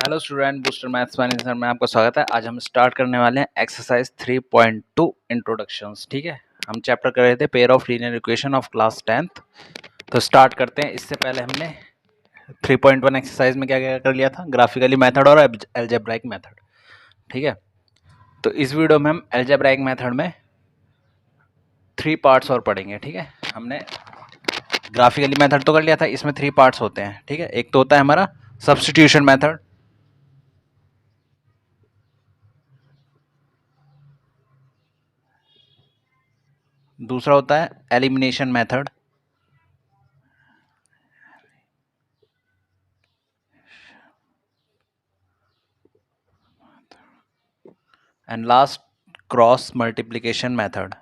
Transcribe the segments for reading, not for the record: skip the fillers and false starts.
Hello student, booster maths sir में आपका स्वागत है। आज हम स्टार्ट करने वाले हैं एक्सरसाइज 3.2 इंट्रोडक्शंस। ठीक है, हम चैप्टर कर रहे थे pair of linear equation of class 10th। तो स्टार्ट करते हैं। इससे पहले हमने 3.1 एक्सरसाइज में क्या क्या कर लिया था, ग्राफिकली मेथड और अलजेब्राइक मेथड। ठीक है, तो इस वीडियो में हम अलजेब्राइक मेथड में 3 पार्ट्स और पढ़ेंगे। ठीक है, हमने ग्राफिकली मेथड तो कर लिया था, इसमें 3 पार्ट्स होते हैं। ठीक है, एक तो होता है हमारा सब्स्टिट्यूशन मेथड, दूसरा होता है elimination method, and last cross multiplication method.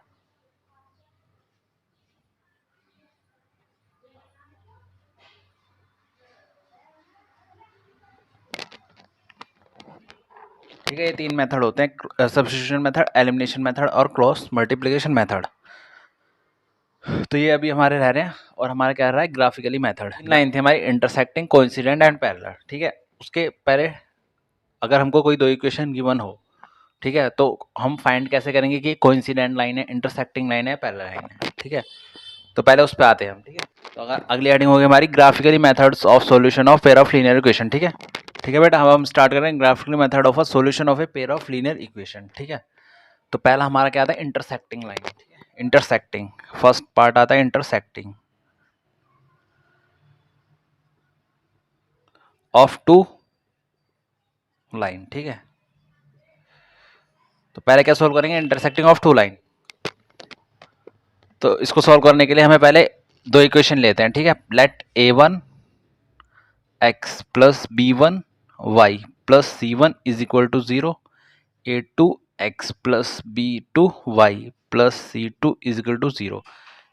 ठीक है, ये 3 मेथड होते हैं, सब्स्टिट्यूशन मेथड, एलिमिनेशन मेथड और क्रॉस मल्टीप्लिकेशन मेथड। तो ये अभी हमारे रह रहे हैं और हमारा क्या रहा है, ग्राफिकली मेथड। लाइन थी हमारी इंटरसेक्टिंग, कोइंसिडेंट एंड पैरेलल। ठीक है, उसके पहले अगर हमको कोई दो इक्वेशन गिवन हो, ठीक है, तो हम फाइंड कैसे करेंगे कि कोइंसिडेंट लाइन है, इंटरसेक्टिंग लाइन है, पैरेलल लाइन है। ठीक है, तो पहले उस पर आते हैं हम। ठीक है, तो अगर अगली हेडिंग होगी हमारी graphically methods of solution of pair of linear equation. ठीक है, ठीक है बेटा, अब हम स्टार्ट करें graphically method of a solution of a pair of linear equation. ठीक है, तो पहला हमारा क्या आता है, इंटरसेक्टिंग लाइन। ठीक है, इंटरसेक्टिंग, फर्स्ट पार्ट आता है इंटरसेक्टिंग ऑफ टू लाइन। ठीक है, तो पहले क्या सोल्व करेंगे, इंटरसेक्टिंग ऑफ टू लाइन। तो इसको सोल्व करने के लिए हमें पहले दो इक्वेशन लेते हैं। ठीक है, let a1 x plus b1 y plus c1 is equal to 0, a2 x plus b2 y plus c2 is equal to 0।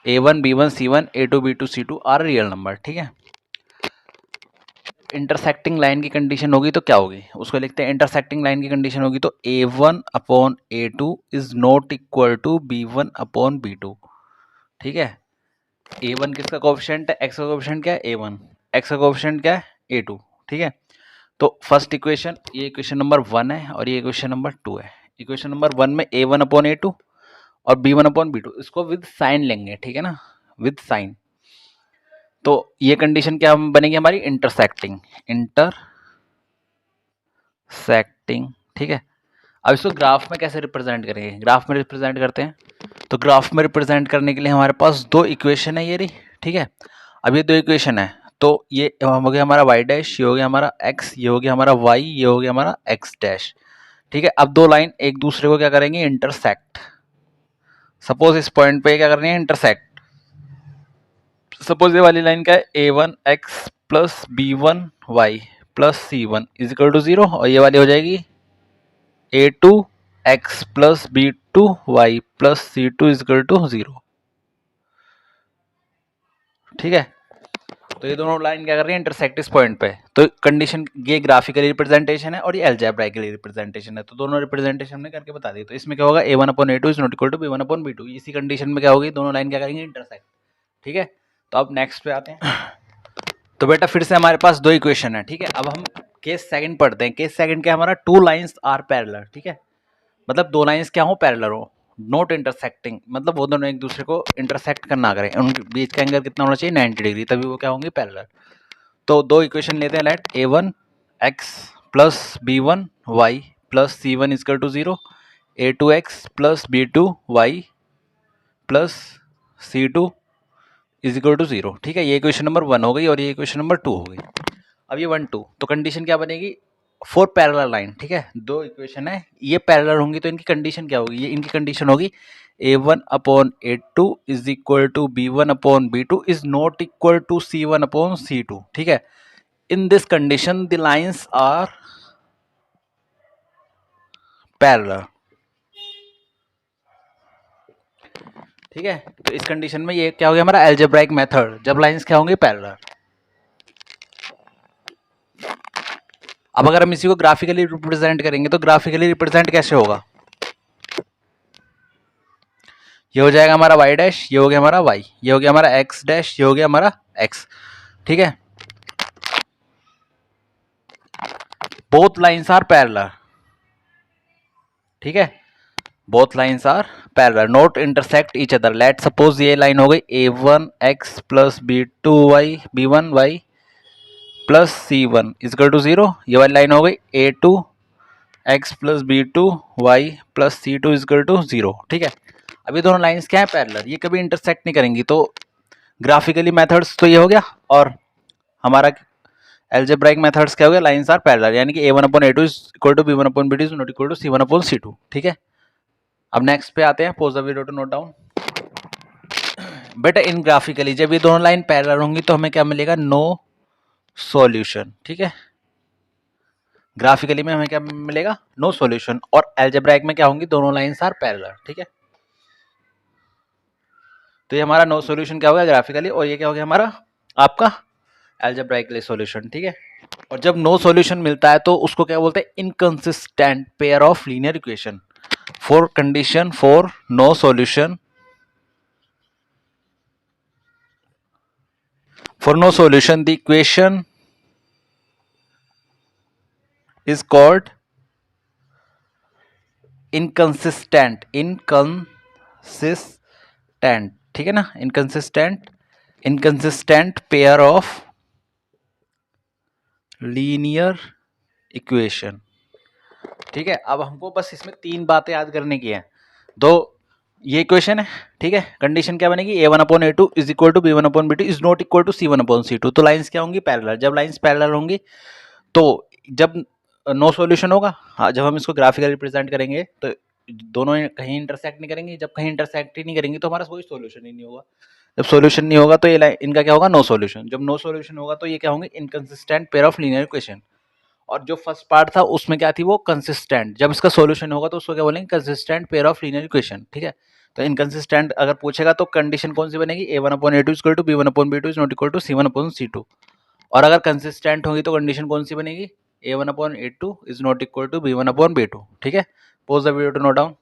a1 b1 c1 a2 b2 c2 are real number. ठीक है, intersecting line की condition होगी तो क्या होगी, उसको लिखते हैं। इंटरसेक्टिंग लाइन की कंडीशन होगी तो a1 upon a2 is not equal to b1 upon b2। ठीक है, a1 किसका कोएफिशिएंट है, x का कोएफिशिएंट क्या है a1, x का कोएफिशिएंट क्या है a2। ठीक है, तो फर्स्ट इक्वेशन, ये इक्वेशन नंबर 1 है और ये इक्वेशन नंबर 2 है। इक्वेशन नंबर 1 में a1 अपॉन a2 और b1 अपॉन b2, इसको विद साइन लेंगे। ठीक है ना, विद साइन। तो ये कंडीशन क्या बनेगी हमारी, इंटरसेक्टिंग, इंटरसेक्टिंग। ठीक है, अब इसको ग्राफ में कैसे रिप्रेजेंट करेंगे, ग्राफ में रिप्रेजेंट करते हैं। तो ग्राफ में रिप्रेजेंट करने के लिए हमारे पास दो इक्वेशन है ये रही। ठीक है, अब ये दो इक्वेशन है, तो ये हो गया हमारा y डैश, ये हो गया हमारा x, ये हो गया हमारा y, ये हो गया हमारा x डैश। ठीक है, अब दो लाइन एक दूसरे को क्या करेंगे, इंटरसेक्ट। सपोज इस पॉइंट पे क्या करनी है, इंटरसेक्ट। सपोज ये वाली लाइन क्या है, a1 x plus b1 y plus c1 is equal to 0, और ये वाली हो जाएगी a2 x plus b2 y plus c2 is equal to 0। ठीक है, तो ये दोनों लाइन क्या कर रही है, इंटरसेक्ट इस पॉइंट पे। तो कंडीशन, ये ग्राफिकली रिप्रेजेंटेशन है और ये अलजेब्राइकली रिप्रेजेंटेशन है, तो दोनों रिप्रेजेंटेशन हमने करके बता दी। तो इसमें क्या होगा, a1 upon a2 is not equal to b1 upon b2। इसी कंडीशन में क्या होगी, दोनों लाइन क्या करेंगे, इंटरसेक्ट। ठीक है, तो अब नेक्स्ट पे आते हैं। तो बेटा फिर से हमारे पास दो इक्वेशन है। ठीक है, अब हम केस सेकंड पढ़ते हैं। केस सेकंड क्या, हमारा टू लाइंस आर पैरेलल। ठीक है, मतलब दो लाइंस क्या हो, पैरेलल हो, नॉट इंटरसेक्टिंग, मतलब वो दोनों एक दूसरे को इंटरसेक्ट करना करें, उनके बीच का एंगल कितना होना चाहिए, 90 डिग्री, तभी वो क्या होंगे, पैरेलल। तो दो इक्वेशन लेते हैं, let a1 x plus b1 y plus c1 is equal to 0, a2 x plus b2 y plus c2 is equal to 0। ठीक है, ये इक्वेशन नंबर 1 हो गई और ये इक्वेशन नंबर 2 हो गई। अब ये 1 2, तो कंडीशन क्या बनेगी, फोर पैरेलल लाइन। ठीक है, दो इक्वेशन है, ये पैरेलल होंगी तो इनकी कंडीशन क्या होगी, ये इनकी कंडीशन होगी a1 upon a2 is equal to b1 upon b2 is not equal to c1 upon c2। ठीक है, in this condition the lines are parallel. ठीक है, तो इस कंडीशन में ये क्या हो गया हमारा अलजेब्राइक मेथड, जब लाइंस क्या होंगे, पैरेलल। अब अगर हम इसी को ग्राफिकली रिप्रेजेंट करेंगे तो ग्राफिकली रिप्रेजेंट कैसे होगा, ये हो जाएगा हमारा y डैश, ये हो गया हमारा y, ये हो गया हमारा x डैश, ये हो गया हमारा x। ठीक है, बोथ लाइन्स आर पैरेलल, ठीक है, both lines are parallel, not intersect each other. Let suppose ये लाइन हो गई a1x plus b1y plus c1 is equal to 0, ये वाली लाइन हो गई a2x plus b2y plus c2 is equal to 0, ठीक है। अभी दोनों लाइन्स क्या है, पैरेलल, ये कभी इंटरसेक्ट नहीं करेंगी, तो ग्राफिकली मेथड्स तो ये हो गया, और हमारा एल्जेब्राइक मेथड्स क्या हो गया, लाइन्स आर पैरेलल, यानी कि a1/a2 is equal to b1/b2 is not equal to c1/c2, ठीक है। अब नेक्स्ट पे आते हैं, pause the video to note down. बेटा इन ग्राफिकली जब ये दोनों लाइन पैरेलल होंगी तो हमें क्या मिलेगा, नो सॉल्यूशन, ठीक है। ग्राफिकली में हमें क्या मिलेगा, नो सॉल्यूशन, और एल्जेब्राइक में क्या होंगी, दोनों लाइन्स आर पैरेलल, ठीक है। तो ये हमारा नो सॉल्यूशन क्या हो गया ग्राफिकली, और ये क्या हो गया हमारा आपका एल्जेब्राइकली सॉल्यूशन, ठीक है। और जब नो सॉल्यूशन मिलता है तो उसको क्या बोलते हैं, inconsistent pair of linear equation. For condition for no solution, for no solution the equation is called inconsistent, ठीक है ना, inconsistent pair of linear equation, ठीक है। अब हमको बस इसमें तीन बातें याद करने की है। दो, ये इक्वेशन है, ठीक है, कंडीशन क्या बनेगी, a1/a2 is equal to b1/b2 is not equal to c1/c2, तो लाइंस क्या होंगी, पैरेलल। जब लाइंस पैरेलल होंगी तो जब नो सॉल्यूशन होगा, हाँ, जब हम इसको ग्राफिकली रिप्रेजेंट करेंगे तो दोनों कहीं इंटरसेक्ट नहीं करेंगे, जब कहीं इंटरसेक्ट ही नहीं करेंगे तो हमारा कोई सॉल्यूशन ही नहीं होगा। जब सॉल्यूशन नहीं होगा तो ये इनका क्या होगा, नो सॉल्यूशन। जब नो सॉल्यूशन होगा तो ये क्या होंगे, inconsistent pair of linear equation. और जो फर्स्ट पार्ट था उसमें क्या थी, वो कंसिस्टेंट। जब इसका सॉल्यूशन होगा तो उसको क्या बोलेंगे, consistent pair of linear equation, ठीक है। तो इनकंसिस्टेंट अगर पूछेगा तो कंडीशन कौन सी बनेगी, a1/a2 equal to b1/b2 is not equal to c1/c2। और अगर कंसिस्टेंट होगी तो कंडीशन कौन सी बनेगी, a1/a2 is not equal to b1/b2, ठीक है। Pause the video to note down.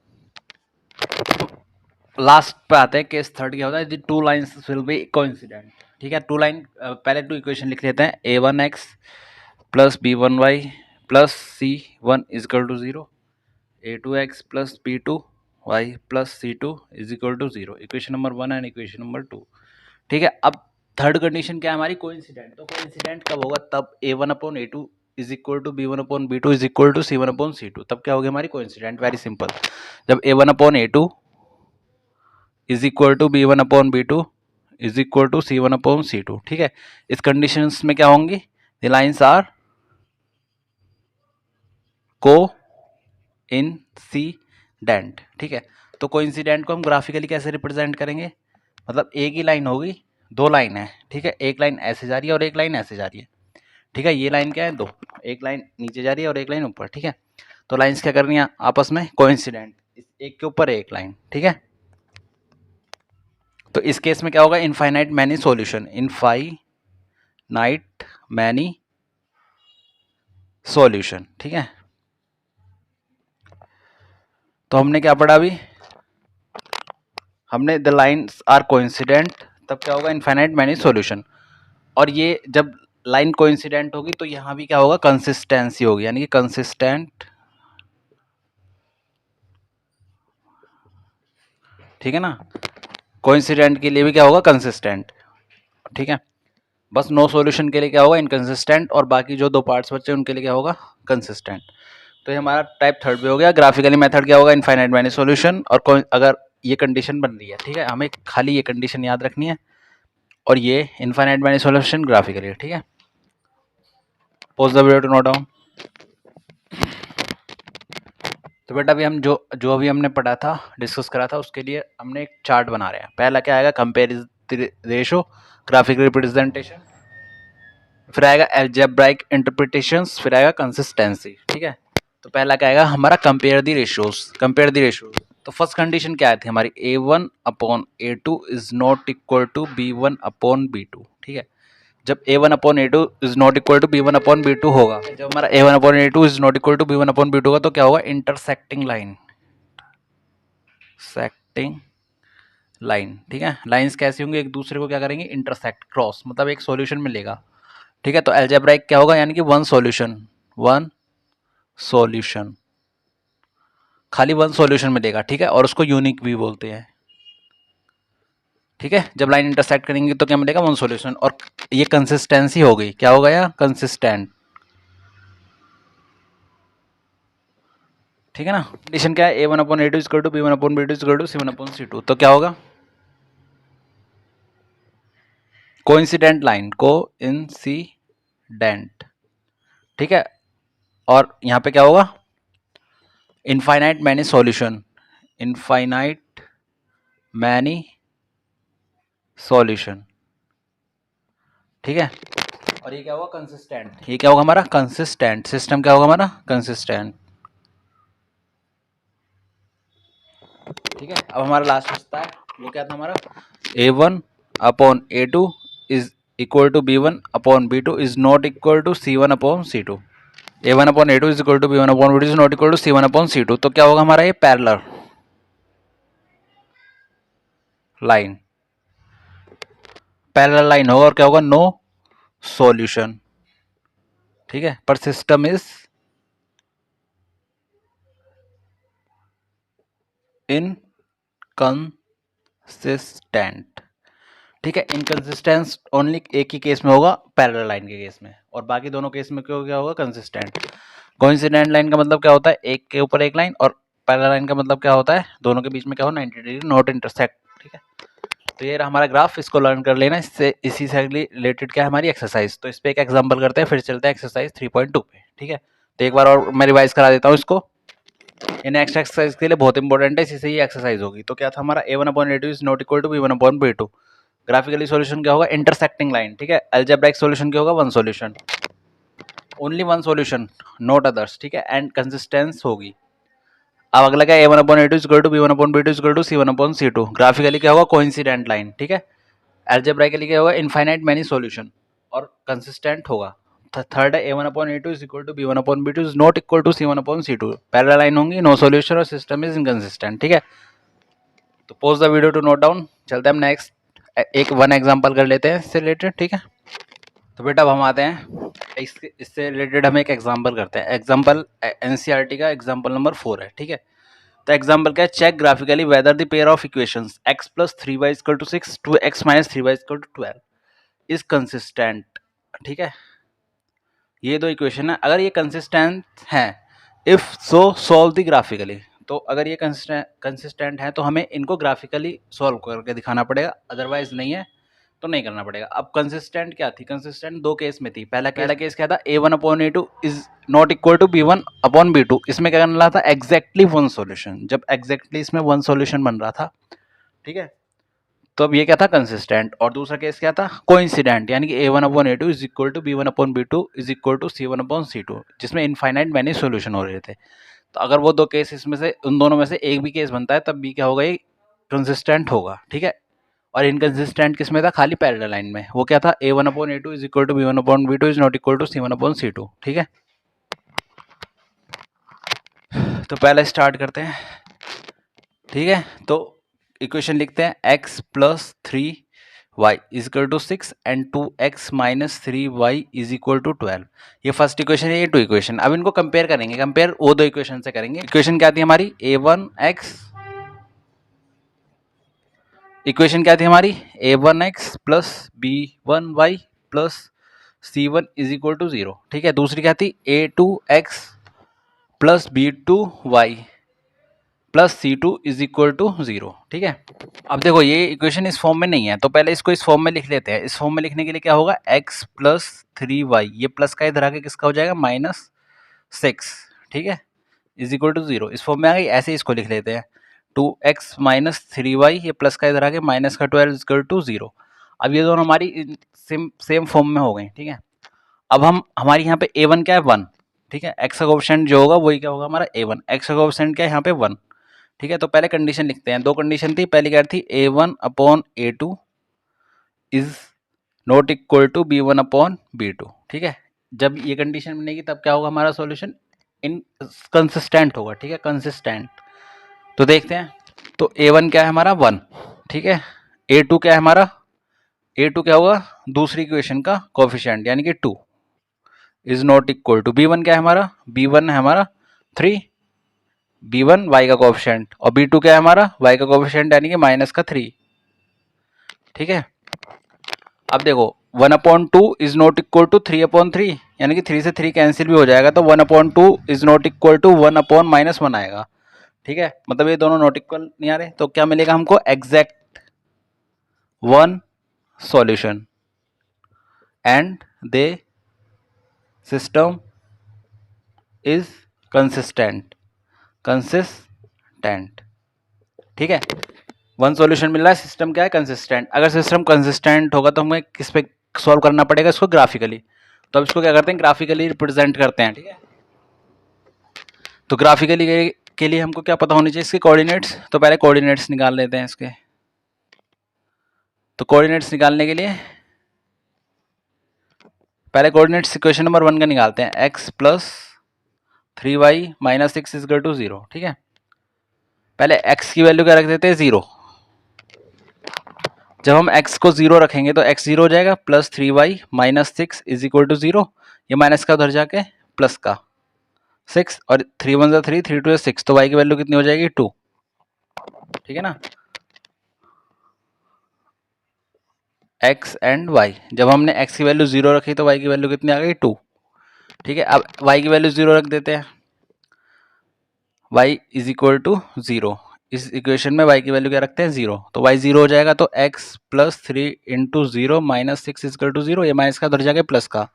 Last पे आते हैं, केस थर्ड क्या होता है, two lines will be coincident, ठीक है। टू लाइन पहले टू इक्वेशन लिख लेते हैं, a1x plus b1y plus c1 is equal to 0, a2x plus b2y plus c2 is equal to 0, equation number 1 and equation number 2, ठीक है। अब थर्ड कंडीशन क्या है हमारी, कोइंसिडेंट। तो कोइंसिडेंट कब होगा, तब a1/a2 is equal to b1/b2 is equal to c1/c2, तब क्या होगी हमारी कोइंसिडेंट। वेरी सिंपल, जब a1/a2 is equal to b1/b2 is equal to c1/c2, ठीक है। इस कंडीशंस में क्या होंगी, the lines are coincident, ठीक है। तो कोइंसिडेंट को हम ग्राफिकली कैसे रिप्रेजेंट करेंगे, मतलब एक ही लाइन होगी, दो लाइन है, ठीक है, एक लाइन ऐसे जा रही है और एक लाइन ऐसे जा रही है, ठीक है। ये लाइन क्या है, दो, एक लाइन नीचे जा रही है और एक लाइन ऊपर, ठीक है। तो लाइंस क्या करनी है आपस में, कोइंसिडेंट, एक के ऊपर एक लाइन, ठीक है। तो इस केस में क्या होगा, infinite many solution, infinite many solution, ठीक है। तो हमने क्या पढ़ा अभी, हमने द लाइन्स आर कोइंसिडेंट, तब क्या होगा, इनफाइनाइट मैनी सॉल्यूशन। और ये जब लाइन कोइंसिडेंट होगी तो यहाँ भी क्या होगा, कंसिस्टेंसी होगी, यानी कि कंसिस्टेंट, ठीक है ना। कोइंसिडेंट के लिए भी क्या होगा, कंसिस्टेंट, ठीक है। बस नो सॉल्यूशन के लिए क्या होगा, इनकंसिस्टेंट, और बाकी जो दो पार्ट्स बचे उनके लिए क्या होगा, कंसिस्टेंट। तो ये हमारा टाइप थर्ड भी हो गया। ग्राफिकली मेथड क्या होगा, इनफाइनाइट मैनी सॉल्यूशन, और अगर ये कंडीशन बन रही है, ठीक है, हमें खाली ये कंडीशन याद रखनी है, और ये इनफाइनाइट मैनी सॉल्यूशन ग्राफिकली, ठीक है। Pause the video to note down. तो बेटा अभी हम जो अभी हमने पढ़ा था, डिस्कस करा था, उसके लिए हमने एक चार्ट बना रहे हैं। पहला क्या आएगा, कंपेयर रेशो, ग्राफिकल रिप्रेजेंटेशन, फिर आएगा अलजेब्राइक इंटरप्रिटेशंस, फिर आएगा कंसिस्टेंसी, ठीक है। तो पहला क्या आएगा हमारा, compare the ratios, compare the ratios. तो फर्स्ट कंडीशन क्या थी हमारी, a1/a2 is not equal to b1/b2, ठीक है। जब a1/a2 is not equal to b1/b2 होगा, जब हमारा a1/a2 is not equal to b1/b2 होगा, तो क्या होगा, इंटरसेक्टिंग लाइन, सेक्टिंग लाइन, ठीक है। लाइंस कैसी होंगी, एक दूसरे को क्या करेंगे, इंटरसेक्ट, क्रॉस, मतलब एक सॉल्यूशन मिलेगा, ठीक है। तो अलजेब्राइक क्या होगा, यानी कि वन सॉल्यूशन, वन सॉल्यूशन, खाली वन सॉल्यूशन मिलेगा, ठीक है, और उसको यूनिक भी बोलते हैं, ठीक है। जब लाइन इंटरसेक्ट करेंगे तो क्या मिलेगा, वन सॉल्यूशन। और ये कंसिस्टेंसी हो गई, क्या हो गया, कंसिस्टेंट, ठीक है ना। कंडीशन क्या है, a1/a2 equal to b1/b2 equal to c1/c2, तो क्या होगा, कोइंसिडेंट लाइन, कोइंसिडेंट, ठीक है। और यहां पे क्या होगा, infinite many solution, infinite many solution, ठीक है। और ये क्या होगा, कंसिस्टेंट, ये क्या होगा हमारा, कंसिस्टेंट, सिस्टम क्या होगा हमारा, कंसिस्टेंट, ठीक है। अब हमारा लास्ट बचता है, वो क्या था हमारा, a1/a2 is equal to b1/b2 is not equal to c1/c2, a1/a2 is equal to b1/b2 is not equal to c1/c2, तो क्या होगा हमारा ये पैरेलल लाइन, पैरेलल लाइन होगा, और क्या होगा, नो सॉल्यूशन, ठीक है। पर सिस्टम इज इनकंसिस्टेंट, ठीक है। इनकंसिस्टेंस ओनली एक ही केस में होगा, पैरेलल लाइन के केस में, और बाकी दोनों केस में क्यों क्या होगा, कंसिस्टेंट। कोइंसिडेंट लाइन का मतलब क्या होता है, एक के ऊपर एक लाइन, और पैरेलल लाइन का मतलब क्या होता है, दोनों के बीच में क्या हो, 90 डिग्री नॉट इंटरसेक्ट, ठीक है। तो ये रहा हमारा ग्राफ, इसको लर्न कर लेना, इससे इसी से रिलेटेड क्या है हमारी एक्सरसाइज। तो इस पे एक एग्जांपल करते हैं, फिर चलते हैं एक्सरसाइज 3.2 पे, ठीक है। तो एक बार और मैं रिवाइज करा देता हूँ इसको, इन नेक्स्ट एक्सरसाइज के लिए बहुत इंपॉर्टेंट है, इसी से ही एक्सरसाइज होगी। तो क्या था हमारा, a1/a2 is not equal to b1/b2, graphically solution क्या होगा, इंटरसेक्टिंग लाइन, ठीक है। अलजेब्राइक सॉल्यूशन क्या होगा, one solution, only one solution, not others, ठीक है। एंड कंसिस्टेंस होगी। अब अगला क्या, a1/a2 equal to b1/b2 equal to c1/c2, graphically क्या होगा, कोइंसिडेंट लाइन, ठीक है। अलजेब्राइकली क्या होगा, इनफाइनाइट मैनी सॉल्यूशन, और कंसिस्टेंट होगा। थर्ड है a1/a2 is equal to b1/b2 is not equal to c1/c2, parallel line होंगी, नो सॉल्यूशन, और सिस्टम इज इनकंसिस्टेंट, ठीक है। तो pause the video to note down, चलते हैं हम नेक्स्ट एक वन एग्जांपल कर लेते हैं इससे रिलेटेड, ठीक है। तो बेटा अब हम आते हैं इससे रिलेटेड, हम एक एग्जांपल करते हैं। एग्जांपल एनसीईआरटी का एग्जांपल नंबर 4 है, ठीक है। तो एग्जांपल क्या है, check graphically whether the pair of equations x plus 3y equal to 6 two x minus 3y equal to 12 is consistent, ठीक है। ये दो इक्वेशन है, अगर ये कंसिस्टेंट हैं, if so solve the graphically, तो अगर ये कंसिस्टेंट है तो हमें इनको ग्राफिकली सॉल्व करके दिखाना पड़ेगा, अदरवाइज नहीं है तो नहीं करना पड़ेगा। अब कंसिस्टेंट क्या थी, कंसिस्टेंट दो केस में थी। पहला केस क्या था, a1/a2 is not equal to b1/b2, इसमें क्या करना था, एग्जैक्टली वन सॉल्यूशन, जब एग्जैक्टली इसमें वन सॉल्यूशन बन रहा था, ठीक है। तो अब ये क्या था, कंसिस्टेंट। और दूसरा केस क्या था, कोइंसिडेंट, यानी कि a1/a2 is equal to b1/b2 is equal to c1/c2, जिसमें इनफाइनाइट मैनी सॉल्यूशन हो रहे थे। तो अगर वो दो केस इसमें से, उन दोनों में से एक भी केस बनता है, तब भी क्या होगा, ये कंसिस्टेंट होगा, ठीक है। और इनकंसिस्टेंट किसमें था, खाली पैरेलल लाइन में, वो क्या था, a1/a2 is equal to b1/b2 is not equal to c1/c2, ठीक है। तो पहले स्टार्ट करते हैं, ठीक है। तो इक्वेशन लिखते हैं, x plus 3y is equal to 6 and 2x minus 3y is equal to 12, ये फर्स्ट इक्वेशन है, ये टू इक्वेशन। अब इनको कंपेयर करेंगे, कंपेयर वो दो इक्वेशन से करेंगे। इक्वेशन क्या थी हमारी, a1x, इक्वेशन क्या थी हमारी, a1x plus b1y plus c1 is equal to 0, ठीक है। दूसरी क्या थी, a2x plus b2y plus c2 is equal to 0, ठीक है। अब देखो ये इक्वेशन इस फॉर्म में नहीं है, तो पहले इसको इस फॉर्म में लिख लेते हैं। इस फॉर्म में लिखने के लिए क्या होगा, x प्लस 3y, ये प्लस का इधर आके किसका हो जाएगा, -6, ठीक है, इज इक्वल टू 0, इस फॉर्म में आ गई। ऐसे इसको लिख लेते हैं, 2x माइनस 3y, ये प्लस का इधर आके माइनस का 12 इज इक्वल टू 0। अब ये दोनों हमारी सेम फॉर्म में हो गई, ठीक है। अब हम हमारी यहाँ पे a1 क्या है, 1, ठीक है। x का कोएफिशिएंट जो होगा वही क्या होगा हमारा a1, x का कोएफिशिएंट क्या है यहाँ पे 1, ठीक है। तो पहले कंडीशन लिखते हैं, दो कंडीशन थी। पहली क्या थी, a1/a2 is not equal to b1/b2, ठीक है। जब ये कंडीशन बनेगी तब क्या होगा, हमारा सॉल्यूशन इन कंसिस्टेंट होगा, ठीक है, कंसिस्टेंट। तो देखते हैं, तो a1 क्या है हमारा 1, ठीक है। a2 क्या है हमारा, a2 क्या होगा, दूसरी इक्वेशन का कोएफिशिएंट यानी कि 2 is not equal to B one क्या है हमारा, बी वन है हमारा 3, बी वन वाई का कोएफिशिएंट, और बी टू क्या है हमारा वाई का कोएफिशिएंट यानी कि माइनस का 3। ठीक है, अब देखो 1/2 इज नॉट इक्वल टू 3/3, यानी कि 3 से 3 कैंसिल भी हो जाएगा, तो 1/2 इज नॉट इक्वल टू 1/-1 आएगा। ठीक है, मतलब ये दोनों नॉट इक्वल नहीं आ रहे, तो क्या मिलेगा हमको, exact one solution and they system is consistent. ठीक है, वन सॉल्यूशन मिल रहा है, सिस्टम क्या है, कंसिस्टेंट। अगर सिस्टम कंसिस्टेंट होगा तो हमें किस पे सॉल्व करना पड़ेगा, इसको ग्राफिकली। तो अब इसको क्या करते हैं, ग्राफिकली रिप्रेजेंट करते हैं। ठीक है, तो ग्राफिकली के लिए हमको क्या पता होनी चाहिए, इसके कोऑर्डिनेट्स। तो पहले कोऑर्डिनेट्स निकाल लेते हैं इसके। तो कोऑर्डिनेट्स निकालने के लिए पहले कोऑर्डिनेट्स इक्वेशन नंबर 1 का निकालते हैं, x plus 3y minus 6 is equal to 0। ठीक है, पहले x की वैल्यू क्या रख देते हैं, 0। जब हम x को 0 रखेंगे तो x 0 हो जाएगा, plus 3y minus 6 is equal to 0। ये माइनस का उधर जाके प्लस का 6, और 3 1 3, 3 2 6, तो y की वैल्यू कितनी हो जाएगी, 2। ठीक है ना, x एंड y, जब हमने x की वैल्यू 0 रखी तो y की वैल्यू कितनी आ गई, 2। ठीक है, अब y की वैल्यू 0 रख देते हैं, y इज इक्वल टू 0। इस इक्वेशन में y की वैल्यू क्या रखते हैं, 0, तो y 0 हो जाएगा, तो x plus 3 into 0 minus 6 is equal to 0, ये माइनस का उधर जाके प्लस का,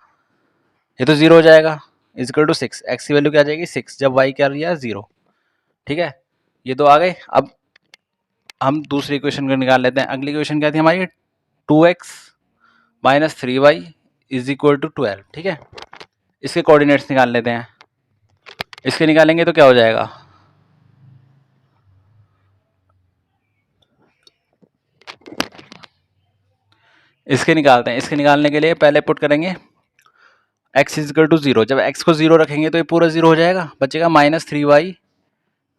ये तो 0 हो जाएगा, इजकल टू 6, x की वैल्यू क्या आ जाएगी, 6, जब y क्या लिया, 0। ठीक है, ये तो आ गए। अब हम दूसरी इक्वेशन को निकाल लेते हैं। अगली इक्वेशन क्या थी हमारी, 2x minus 3y is equal to 12। ठीक है, इसके कोऑर्डिनेट्स निकाल लेते हैं। इसके निकालेंगे तो क्या हो जाएगा, इसके निकालते हैं। इसके निकालने के लिए पहले पुट करेंगे x इजिकल टू 0। जब x को 0 रखेंगे तो ये पूरा 0 हो जाएगा, बचेगा minus 3y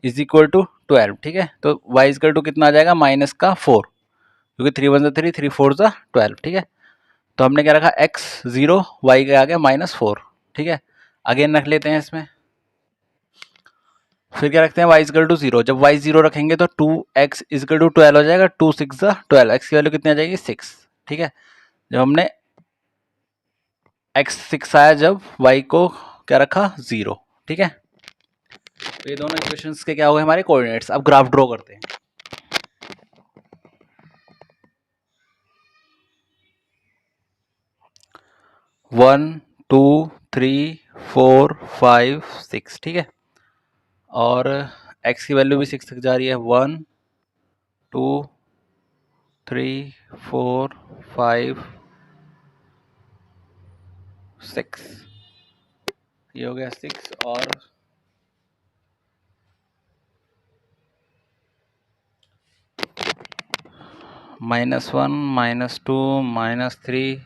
is equal to 12। ठीक है, तो y इजिकल टू कितना आ जाएगा, माइनस का 4, क्योंकि 3 1 3, 3 4 12। ठीक है, तो हमने क्या रखा, x 0, y का आ गया माइनस 4। ठीक है, अगेन रख लेते हैं इसमें, फिर क्या रखते हैं, y इजिकल टू 0। जब y 0 रखेंगे तो 2x इजिकल टू 12 हो जाएगा, 2 6 12, x की वैल्यू कितनी आ जाएगी, 6। ठीक है, जब हमने x 6 आया, जब y को क्या रखा, 0। ठीक है, तो ये दोनों इक्वेशंस के क्या हो गए, हमारे कोऑर्डिनेट्स। अब ग्राफ ड्रॉ करते हैं। 1 2 3 4 5 6। ठीक है, और x की वैल्यू भी 6 तक जा रही है, 1 2 3 4 5 6, ये हो गया 6, और -1 -2 -3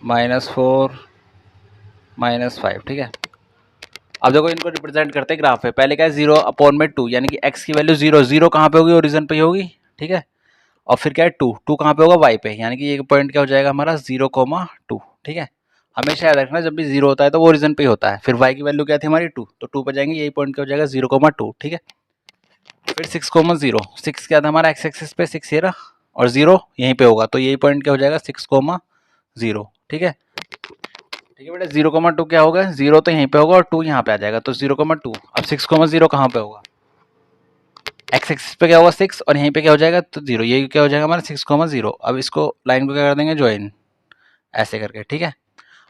-4 -5। ठीक है, अब देखो इनको रिप्रेजेंट करते हैं ग्राफ पे। पहले क्या है, 0/2, यानी कि x की वैल्यू 0, 0 कहाँ पे होगी, ओरिजिन पे ही होगी। ठीक है, और फिर क्या है, 2, 2 कहाँ पे होगा, y पे, यानी कि ये पॉइंट क्या हो जाएगा हमारा, 0,2। ठीक है, हमेशा याद रखना जब भी 0 होता है तो वो ओरिजिन पे ही होता है। फिर y की वैल्यू क्या थी हमारी, 2, तो 2 पे जाएंगे, यही पॉइंट क्या हो जाएगा, 0,2। ठीक है, फिर 6,0, 6 क्या था हमारा, x एक्सिस पे 6 ये रहा, और 0 यहीं पे होगा, तो यही पॉइंट क्या हो जाएगा, 6,0। ठीक है, ठीक है बेटा, 0,2 क्या होगा, 0 तो यहीं पे होगा और 2 यहाँ पे आ जाएगा, तो 0,2। अब 6,0 कहाँ पे होगा, x एक्सिस पे क्या होगा, 6, और यहीं पे क्या हो जाएगा, तो 0, ये क्या हो जाएगा हमारा 6,0। अब इसको लाइन को क्या कर देंगे, ज्वाइन ऐसे करके। ठीक है,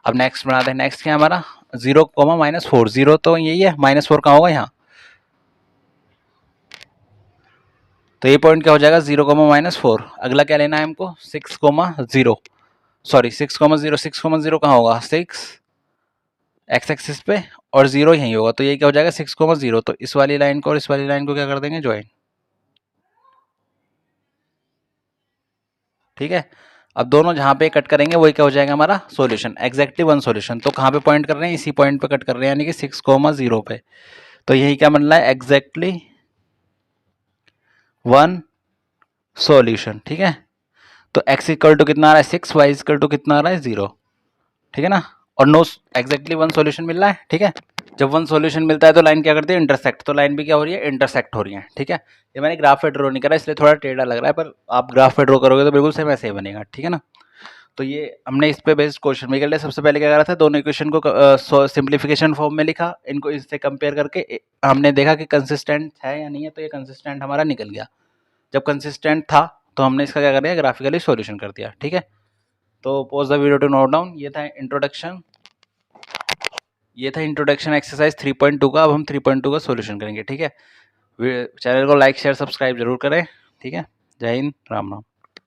अब नेक्स्ट बनाते हैं। नेक्स्ट क्या है हमारा, 0, -4, 0 तो यही है, -4 कहाँ होगा, यहाँ, तो ये पॉइंट क्या हो जाएगा, 0,-4। अगला क्या लेना है हमको, 6,0, सॉरी 6,0, 6,0 कहाँ होगा, 6 x एक्सिस पे, और 0 यहीं होगा, तो ये क्या हो जाएगा, 6,0। तो इस वाली लाइन को और इस वाली लाइन को क्या कर देंगे, ज्वाइन। ठीक है, अब दोनों जहां पे कट करेंगे वही क्या हो जाएगा, हमारा सॉल्यूशन, एग्जैक्टली वन सॉल्यूशन। तो कहाँ पे पॉइंट कर रहे हैं, इसी पॉइंट पे कट कर रहे हैं, यानी कि 6,0 पे। तो यही क्या बन रहा है, एग्जैक्टली वन सॉल्यूशन। ठीक है, तो x इक्वल टू कितना आ रहा है, 6, y इक्वल टू कितना आ रहा है, 0। ठीक है ना, और नो एग्जैक्टली वन सॉल्यूशन मिल रहा है, ठीक है। जब वन सॉल्यूशन मिलता है तो लाइन क्या करती है, इंटरसेक्ट, तो लाइन भी क्या हो रही है, इंटरसेक्ट हो रही है, ठीक है। ये मैंने ग्राफ पे ड्रॉ नहीं करा इसलिए थोड़ा टेढ़ा लग रहा है, पर आप ग्राफ पे ड्रॉ करोगे तो बिल्कुल सेम ऐसे ही बनेगा, ठीक है ना। तो ये हमने इस पे बेस्ड क्वेश्चन भी कर लिया। सबसे पहले क्या करा था, दोनों इक्वेशन को सिंप्लीफिकेशन फॉर्म में लिखा, इनको इससे कंपेयर करके हमने देखा कि कंसिस्टेंट है या नहीं है, तो ये कंसिस्टेंट हमारा निकल गया। जब कंसिस्टेंट था तो हमने इसका क्या कर दिया, ग्राफिकली सॉल्यूशन कर दिया, ठीक है। तो pause the video to note down. ये था इंट्रोडक्शन एक्सरसाइज 3.2 का। अब हम 3.2 का सॉल्यूशन करेंगे, ठीक है। चैनल को लाइक शेयर सब्सक्राइब जरूर करें, ठीक है। जय हिंद, राम राम।